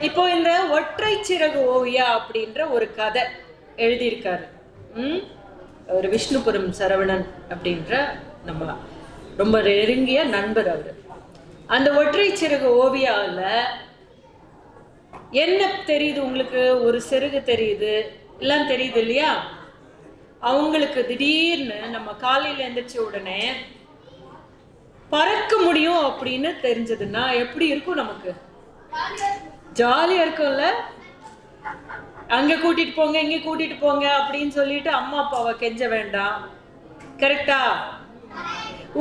இப்போ இந்த ஒற்றை சிறகு ஓவியா அப்படின்ற ஒரு கதை எழுதியிருக்காரு. ஒரு விஷ்ணுபுரம் சரவணன் அப்படின்ற நம்ம ரொம்ப நெருங்கிய நண்பர் அவர். அந்த ஒற்றை சிறகு ஓவியாவில் என்ன தெரியுது உங்களுக்கு? ஒரு சிறகு தெரியுது, எல்லாம் தெரியுது இல்லையா? அவங்களுக்கு திடீர்னு நம்ம காலையில் எழுந்திரிச்ச உடனே பறக்க முடியும் அப்படின்னு தெரிஞ்சதுன்னா எப்படி இருக்கும்? நமக்கு ஜாலியா இருக்கும்ல. அங்க கூட்டிட்டு போங்க, இங்க கூட்டிட்டு போங்க அப்படின்னு சொல்லிட்டு அம்மா அப்பாவை கெஞ்ச வேண்டாம். கரெக்டா?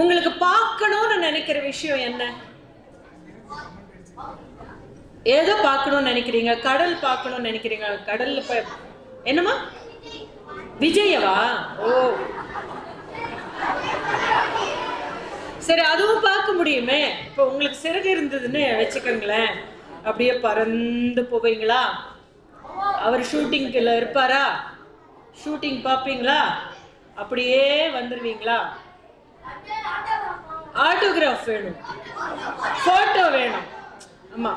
உங்களுக்கு பார்க்கணும்னு நினைக்கிற விஷயம் என்ன? ஏதோ பார்க்கணும்னு நினைக்கிறீங்க, கடல் பார்க்கணும்னு நினைக்கிறீங்க. கடல்ல என்னமா விஜயவா? ஓ சரி, அதுவும் பார்க்க முடியுமே. இப்போ உங்களுக்கு சிறகு இருந்ததுன்னு வச்சுக்கோங்களேன், அப்படியே பறந்து போவீங்களா? அவர் ஷூட்டிங்ல இருப்பாரா? ஷூட்டிங் பார்ப்பீங்களா? அப்படியே வந்துடுவீங்களா? ஆட்டோகிராஃப் வேணும், போட்டோ வேணும். ஆமா,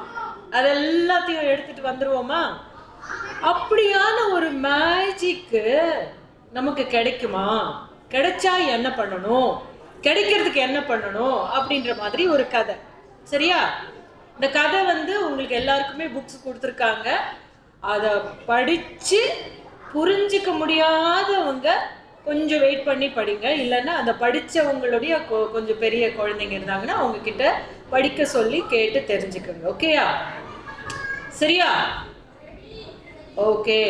அதெல்லாத்தையும் எடுத்துட்டு வந்துருவோமா? அப்படியான ஒரு மேஜிக்கு நமக்கு கிடைக்குமா? கிடைச்சா என்ன பண்ணணும், கிடைக்கிறதுக்கு என்ன பண்ணணும் அப்படின்ற மாதிரி ஒரு கதை. சரியா? இந்த கதை உங்களுக்கு எல்லாருக்குமே புக்ஸ் கொடுத்துருக்காங்க. அதை படித்து புரிஞ்சிக்க முடியாதவங்க கொஞ்சம் வெயிட் பண்ணி படிங்க. இல்லைன்னா அந்த படித்தவங்களுடைய கொஞ்சம் பெரிய குழந்தைங்க இருந்தாங்கன்னா அவங்க கிட்ட படிக்க சொல்லி கேட்டு தெரிஞ்சுக்கோங்க. ஓகேயா? சரியா? ஓகே.